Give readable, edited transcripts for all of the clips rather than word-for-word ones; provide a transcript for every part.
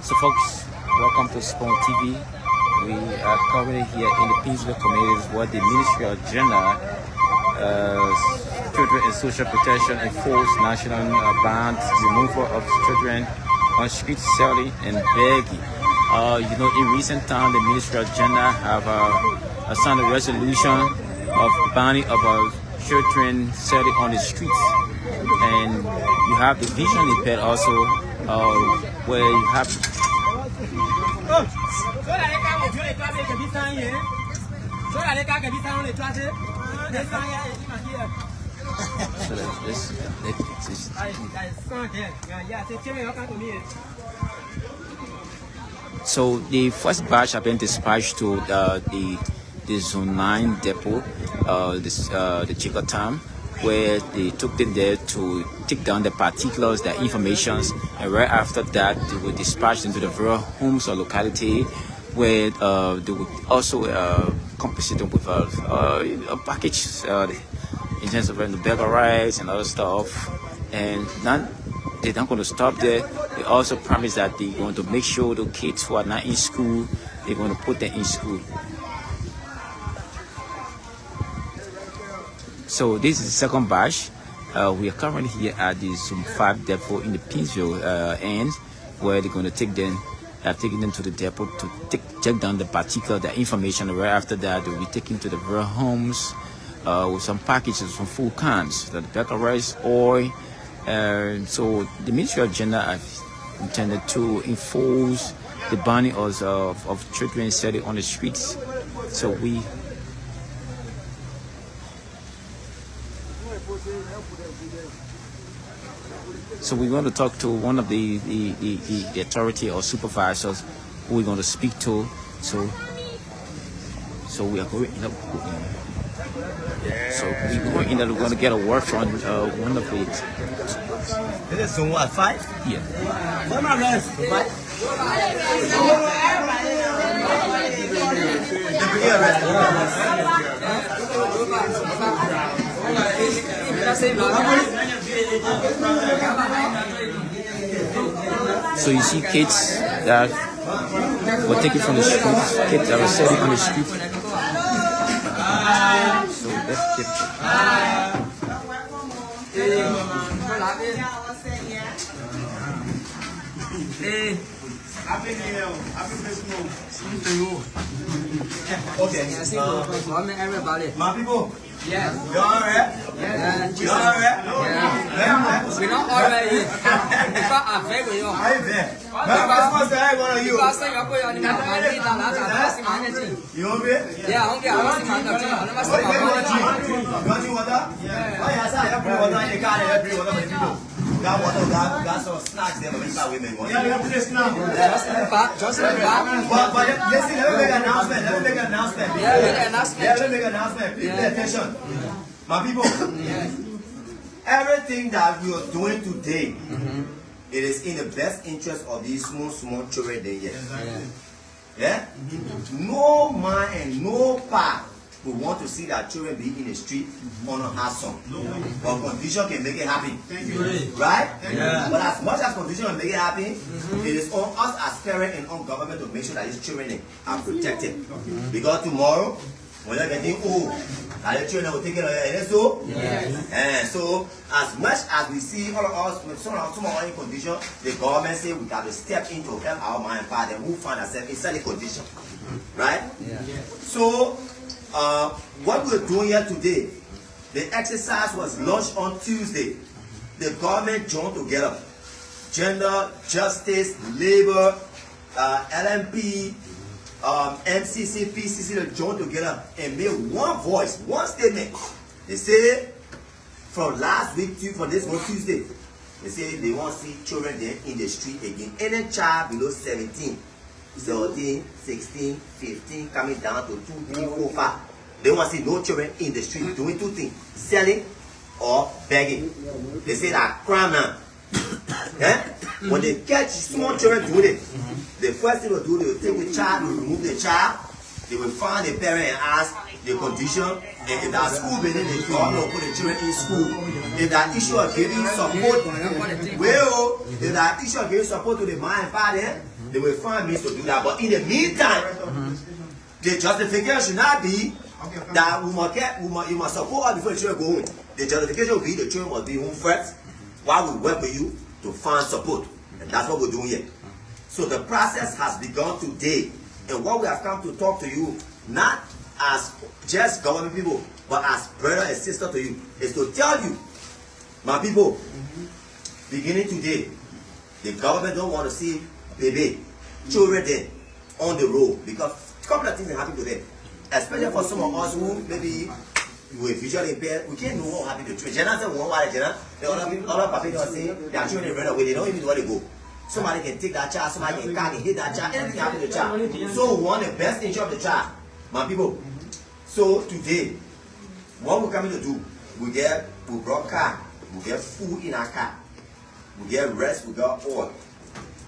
So folks, welcome to Spawn TV. We are currently here in the peaceful communities where the Ministry of Gender, Children and Social Protection enforced national ban to removal of children on street selling and begging. In recent time, the Ministry of Gender have signed a resolution of banning of children selling on the streets. And you have the vision impaired also, where you have so the first batch have been dispatched to the Zone 9 depot, the Chicotam, where they took them there to take down the particulars, the informations, and right after that they were dispatched into the various homes or locality where they would also compensate them with a package in terms of the burger rights and other stuff. And they're not going to stop there. They also promise that they're going to make sure the kids who are not in school, they're going to put them in school. So this is the second batch. We are currently here at the Zone 5 depot in the Pinsville end, where they're going to take them, taking them to the depot to check down the particular, the information. Right after that, they'll be taken to the various homes with some packages from full cans, the burger rice, oil. So the Ministry of Gender have intended to enforce the banning of children selling on the streets. So we're going to talk to one of the authority or supervisors who we're going to speak to. So we are going. So we're going in there. We're going to get a word from one of the. This is Zone 5? Yeah. So you see kids that were taken from the streets, kids that were selling on the street. So that's Happy New Year. Happy Christmas. Same to you. Okay. Everybody. My people. Yes. You alright? Yes. You alright? Yeah. We're not already. People are very good. I bet. Merry Christmas to every one of you. People say you're going to You hungry? Yeah, hungry. I want to see You want water? Yeah. Oh, yes, I have water in the car. I have water for the people. Got water, got some snacks there, but we start women. Yeah, we have to just now. Just in the back. But listen, let me make an announcement. Let me make an announcement. Yeah, make an announcement. Yeah, let me make an announcement. Please pay attention. My people, everything that we are doing today, it is in the best interest of these small children they get. Yeah? No man and no pa we want to see that children be in the street on a hustle. But condition can make it happen. Right? Yeah. But as much as condition can make it happen, it is on us as parents and on government to make sure that these children are protected. Because tomorrow, when they're getting old, the children will take care of it. So, and so as much as we see all of us with some of our in condition, the government say we have to step in to help our mind and father who find ourselves in such a condition. Right? So what we're doing here today, the exercise was launched on Tuesday. The government joined together. Gender, justice, labor, LMP, MCC, PCC, they joined together and made one voice, one statement. They say from last week to for this one Tuesday, they say they want to see children there in the street again. Any child below 17, 17, 16, 15, coming down to 2, 3, 4, 5. They want to see no children in the street doing two things, selling or begging. They say that crime now. When they catch small children doing it, the first thing they do, they will take the child, they will remove the child, they will find the parent and ask the condition, and if that school building, they will put the children in school. If that issue of giving support, if that issue of giving support to the mom and father, They will find means to do that. But in the meantime, the justification should not be that you must support us before the children go home. The justification will be the children must be home first while we work with you to find support. And that's what we're doing here. So the process has begun today. And what we have come to talk to you, not as just government people, but as brother and sister to you, is to tell you, my people, beginning today, the government don't want to see baby, children there on the road, because a couple of things happen to them. Especially for some of us who maybe we visually impaired, we can't know what happened to children. Jenna said, the other people don't say their children run away, they don't even know where they go. Somebody can take that child, somebody can hit that child, anything happen to the child. So we want the best interest of the child, my people. So today, what we're coming to do, we brought car, we get food in our car, we get rest, we got oil.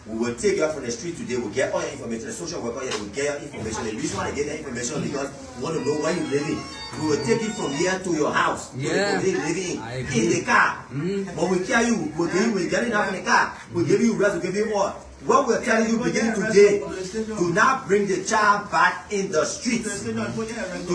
We will take you out from the street today, we'll get all your information, the social worker here will get your information. The reason why they get the information is because we want to know where you're living. We will take it from here to your house. Yeah. You're living in the car. But we tell you, we're getting out from the car, we'll give you rest, we'll give you oil. What we're telling you beginning today, do not bring the child back in the streets. Do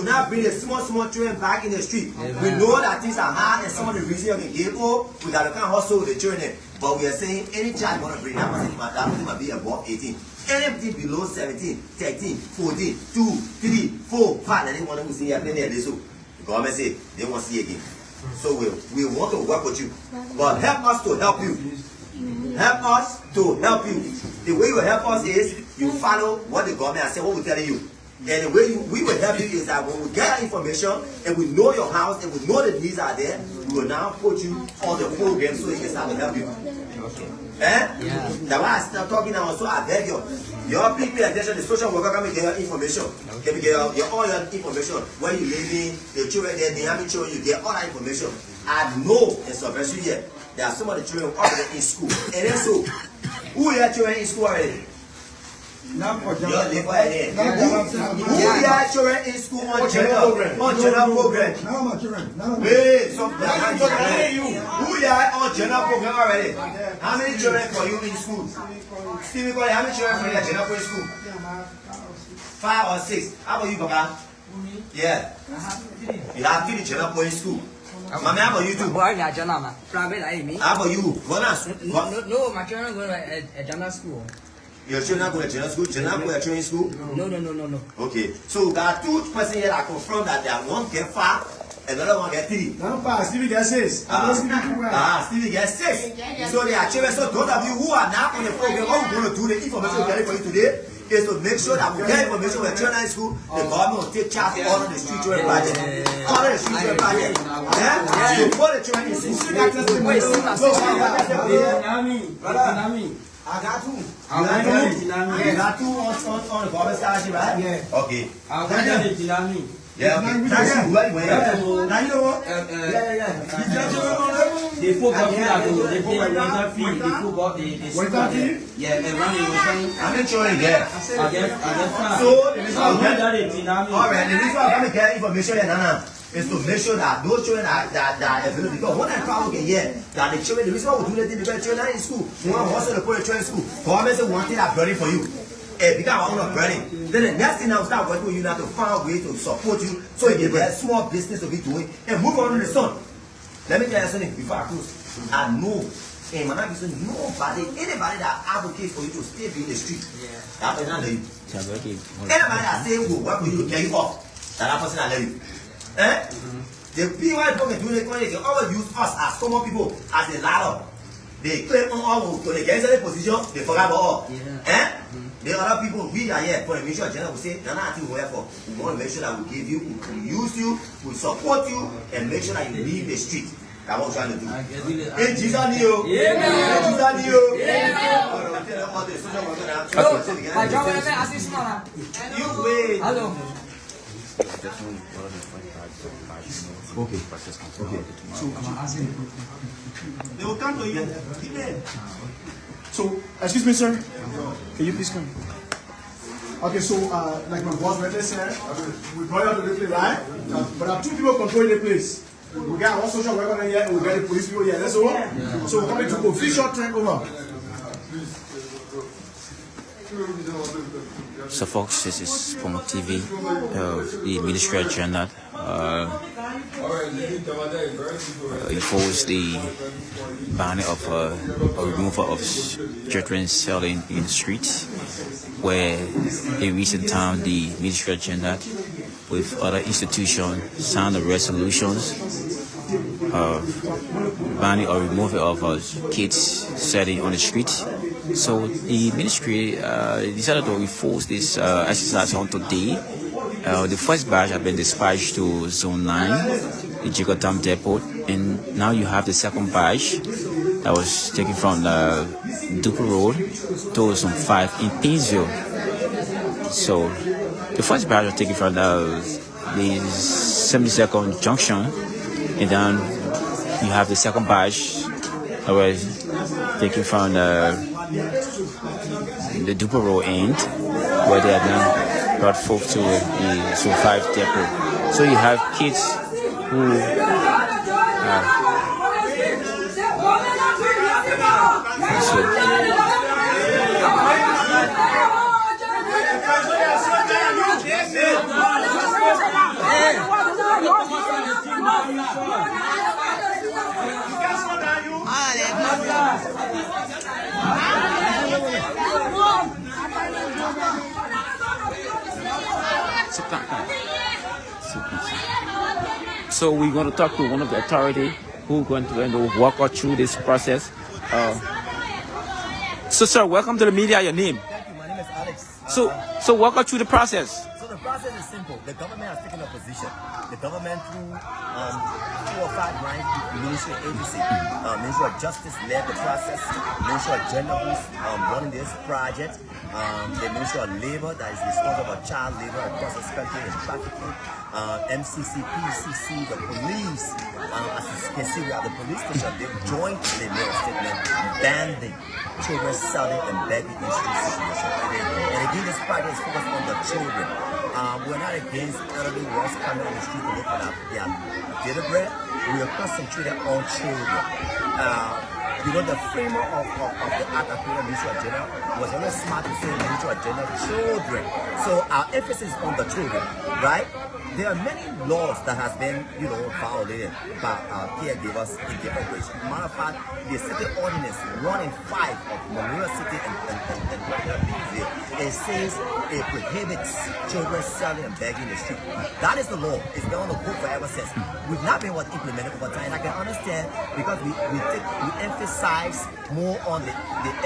not bring the small children back in the street. We know that things are hard and some of the reasons you can give up, we got to kind of hustle with the children. But we are saying any child you want to bring, that person might be above 18. Anything below 17, 13, 14, 2, 3, 4, 5, and anyone who see here playing there, they so. The government say they want to see again. So we want to work with you. But help us to help you. Help us to help you. The way you help us is you follow what the government has said, what we're telling you. And the way we will help you is that when we get information and we know your house and we know the needs are there, we will now put you on the program so you can start to help you. Eh? Yeah. That's why I start talking now, so I beg you. Your people attention, the social worker can get your information. Can get all your information. Where you living, the children there, the army children, you get all that information. I know in Subvention here, there are some of the children already in school. And then so, who are your children in school already? Not for who are your children in school on general program? None of my children. Wait, so who are on general program already? How many children for you in school? Stevie, how many children for you in general program school? 5 or 6. How about you, Papa? Yeah. You have 3 general program school. Mommy, how about you too? How about you? No, my children go to a general school. Your children go to general school? General go to training school? No. Okay. So there are 2 persons here that confirm that they are one get 5, another one get 3. No, Stevie gets 6. Stevie gets 6. So they are children. So those of you who are not on the program, what we're going to do, the information we're getting for you today is to make sure that we get information with children in school. The government will take charge of all of the street children project. All of the street children project. So put the children in school. I got 2. You got 2 on the government scholarship, right? Yeah. Okay. Yeah, okay. Now you know what? They forgot they pay water fee, they forgot the yeah, and when they were saying how many children get? I guess so the reason alright, the reason I'm gonna get information is to make sure that those children that are available, because when I travel again here, that the children, the reason why we do that thing because the children are in school. We want also to put the children in school. Government say one thing that's burning for you. Because I want to burning. Then the next thing I will start working with you now to find a way to support you so you get a small business to be doing and move on to the sun. Let me tell you something before I close. I know in my life, anybody that advocates for you to stay in the street, that person will let you. Anybody that say will work with you to get you off, that person will let you. The people who can do it, they can always use us as common people as a ladder. They claim on all when they get into the position, they forget about all. The other people, we are here for the mission agenda, will say, Nana, I think we're here for. We want to make sure that we give you, we use you, we support you, and make sure that you leave the street. That's what we're trying to do. In Jesus' name, you wait. Hello. Okay. So I'm asking. They will come to you. So, excuse me, sir. Can you please come? Okay, so like my boss right said, we brought you to the place, right? But there are 2 people controlling the place. We got one social worker here and we got the police people here. That's all. So we're coming to official take over. So folks, this is Promo TV, the Ministry of Gender. Enforce the banning of or removal of children selling in the streets, where in recent time the Ministry of Gender with other institutions signed the resolutions banning or removal of kids selling on the street. So the ministry decided to enforce this exercise on today. The first batch has been dispatched to Zone 9, the Crackdown depot, and now you have the second batch that was taken from the Duper Road to Zone 5 in Painesville. So the first batch was taken from the 72nd Junction, and then you have the second batch that was taken from the Duper Road end, where they are then brought forth to the Zone 5 depot. So you have kids who So we're going to talk to one of the authorities who are going to walk us through this process. So sir, welcome to the media. Your name? Thank you. My name is Alex. So walk us through the process. So the process is simple. The government has taken a position. The government through 4 or 5 branch ministry agency, Ministry of Justice led the process. Ministry of Gender who's running this project. The Ministry of Labor that is responsible for child labor across the spectrum and trafficking. MCC, PCC, the police. As you can see, we have the police station. They've jointly made a statement banning children selling and begging in street situation. And again, this project is focused on the children. We're not against elderly ones coming on the street to look for their dinner bread. We are concentrated on children. Because the framework of the Act of Ministry of Gender was very smart to say Ministry of Gender children. So our emphasis is on the children, right? There are many laws that has been, violated by our caregivers in different ways. Matter of fact, the city ordinance 1 in 5 of Monrovia City and Painesville, it says it prohibits children selling and begging in the street. That is the law. It's been on the book for ever since. We've not been able to implement it over time. And I can understand because we emphasize more on the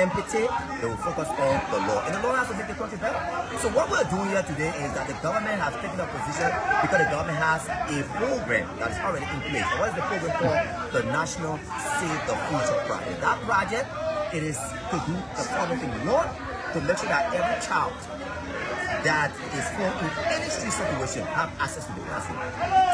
empathy, they will focus on the law. And the law has to make the country better. So what we're doing here today is that the government has taken a position because the government has a program that is already in place. And what is the program called? The National Save the Future Project. That project, it is to do the following thing. One, to make sure that every child that is in any street situation have access to the classroom.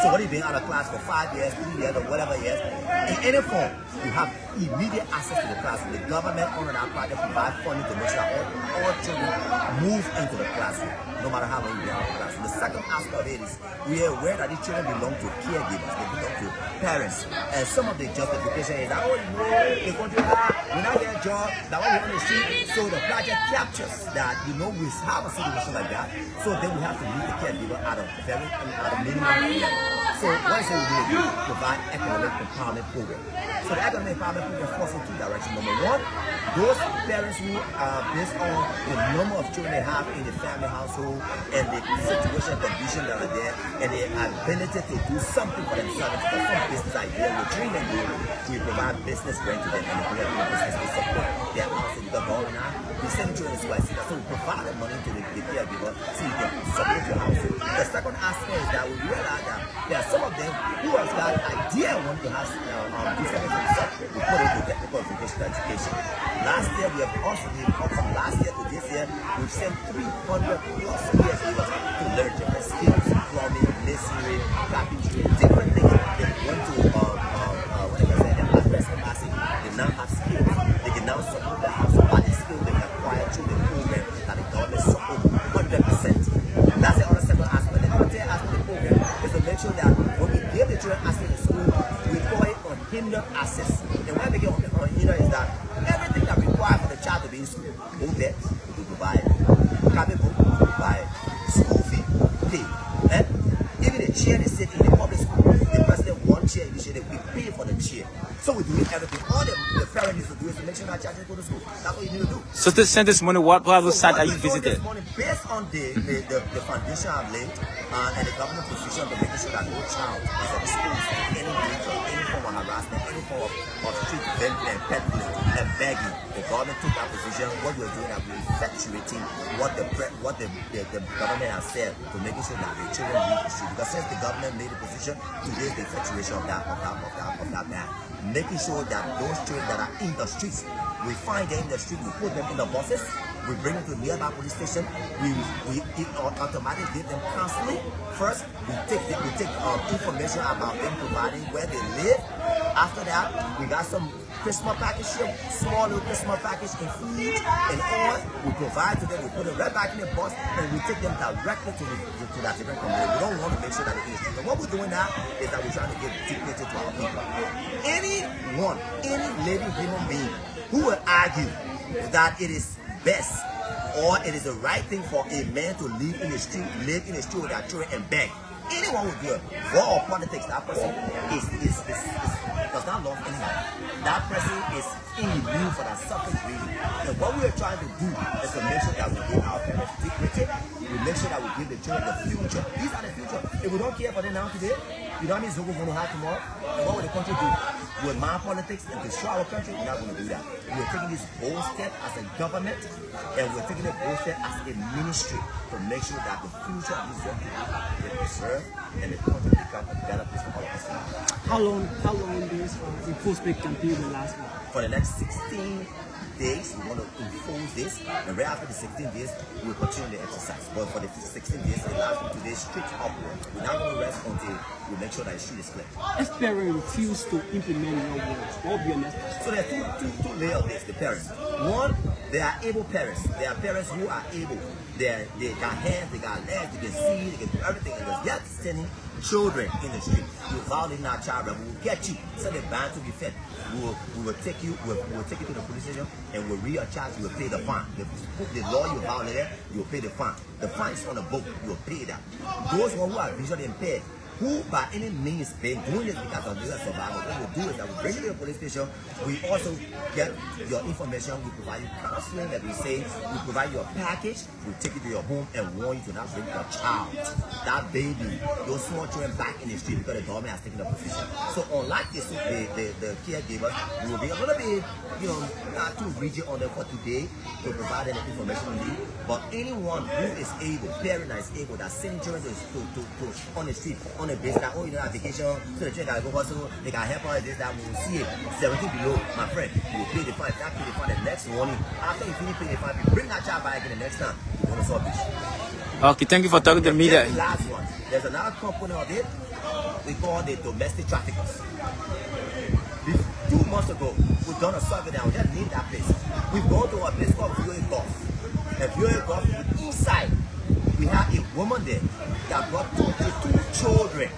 So whether you've been out of class for 5 years, 3 years, or whatever years, in any form, you have immediate access to the classroom. The government under that project provides funding to make sure that all children move into the classroom, no matter how long you've been out of the classroom. The second aspect of it is we are aware that these children belong to caregivers, they belong to parents. And some of the justification is that, the country, we're not getting a job, that we're on the street. So the project captures that, we have a situation like that. So then we have to meet the caregiver at a minimum level. So what is it we need to do? Provide economic empowerment program. So the economic empowerment program falls in 2 directions. Number one, those parents who are based on the number of children they have in the family household and the situation and condition that are there and their ability to do something for themselves, for some business idea, we train them, we provide business rent to them and we have business to support their household. Because all now, we send children to IC. So we provide the money to the caregiver so you can support your household. The second aspect is that we realize that there are some of them who have got an idea want to have do something for themselves. We put it to technical vocational education. Last year we have also from last year to this year, we've sent 300 plus caregivers to learn different skills, plumbing, masonry, carpentry, different things. They went to they now have skills. They can now support the household by the skills they acquire through the program that the government support 100%. That's the other second aspect. The third aspect of the program is to make sure that when we give the children access to school, we call it unhindered access. And what we get unhindered is that everything that requires for the child to be in school, we provide private book, provide school fee, pay. Even the chair they sit in the public school, the president one chair initiative, we pay for the chair. So we do everything. All the parents need to do is to make sure that children go to school. That's what you need to do. So to send this money, what other site are you visited? Based on the foundation I've laid and the government position to making sure that no child is exposed to any danger, any form of harassment, any form of street vending and peddling and begging. The government took that position. What we're doing is we're effectuating what the government has said to making sure that the children leave the street. Because since the government made the position, today is the effectuation of that ban. Making sure that those children that are in the streets, we find them in the street, we put them in the buses, we bring them to the nearby police station, we automatically give them counseling. First, we take information about them, providing where they live. After that, we got some Christmas package here, small little Christmas package in food and oil. We provide to them, we put it right back in the bus, and we take them directly to that different community. We don't want to make sure that they're in the street. And what we're doing now is that we're trying to give dignity to our people. Any living human being who will argue that it is best or it is the right thing for a man to live in the street with their children and beg, anyone who do it, war or politics, that person does not love anyone. That person is immune for that selfish reason. And what we are trying to do is to make sure that we give our parents dignity. We make sure that we give the children the future. These are the future. If we don't care for them now today, you know what I mean? Zogo's going to have tomorrow. And what will the country do? With my politics and destroy our country, we're not going to do that. We're taking this bold step as a government, and we're taking a bold step as a ministry to make sure that the future of this young people is preserved and the country become a better place for all of us. How long this enforcement campaign will last for? For the next 16 days, we want to enforce this, and right after the 16 days, we'll continue the exercise. But for the 16 days, the last 2 days, strict upward. We're not going to rest until we make sure that the street is clear. If parents refuse to implement your words, what will be your next step? So there are two layers of this, the parents. One, they are able parents. They are parents who are able. They got hands, they got legs, they can see, they can do everything, and they're yet sending children in the street. You violate our child, we will get you. So they're bound to be fed. We will take you to the police station and we'll re-charge you, will pay the fine. The law you violated, you will pay the fine. The fine is on the book, you will pay that. Those who are visually impaired, who by any means been doing this because of this survival, what we do is that we bring you to the police station, we also get your information, we provide you counseling, that we say, we provide you a package, we take you to your home and warn you to not bring your child, that baby, those small children back in the street because the government has taken a position. So unlike this, the caregivers, we will be a little bit, not too rigid on them for today to provide them the information we need, but anyone who is able, parent that is able, that's sending children to on the street, on the base that, have vacation, so the children gotta go hustle, they can help us, this, that, we will see it, 17 below, my friend, you will pay the fine, that pay the fine the next morning, after you finish paying the fine, you bring that child back again the next time, you want to solve this. Okay, thank you for talking to me. The last one, there's another component of it, we call the domestic traffickers. 2 months ago, we've done a survey now, we just named that place. We've gone to a place called Viewer Golf. And Viewer Golf, inside, we have a woman there that brought 22 children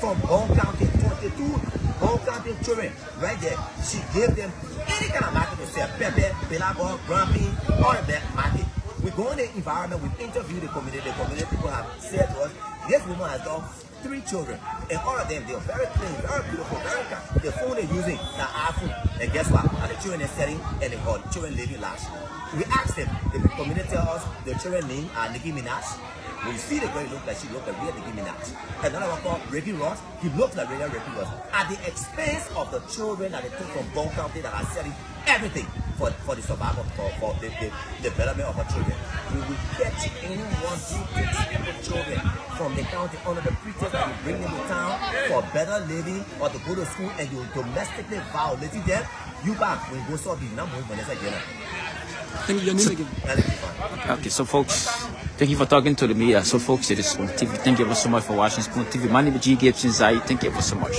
from Bone County, 22 Bone County children right there. She gave them any kind of market to sell, pepper, belago, grumpy, all of that market. We go in the environment, we interview the community people have said to us, this woman has done 3 children, and all of them, they are very clean, very beautiful, very kind. The phone they're using, the iPhone, and guess what? Are the children they're selling, and they call children living large. We asked them, the community tell us the children name are Nicki Minaj. When you see the girl, she looked like real Nicki Minaj. Another one called Ricky Ross, he looked like real Ricky Ross. At the expense of the children that they took from Bone County that are selling everything for the survival, for the development of our children. We will catch anyone who takes children from the county under the pretext that you bring them to town for better living or to go to school, and you domestically violating them. You back when you go solve the number when it's again. Thank you, your name again. Okay, so folks, thank you for talking to the media. So folks, it is Spoon TV. Thank you ever so much for watching Spoon TV. My name is G. Gibson Zai. Thank you ever so much.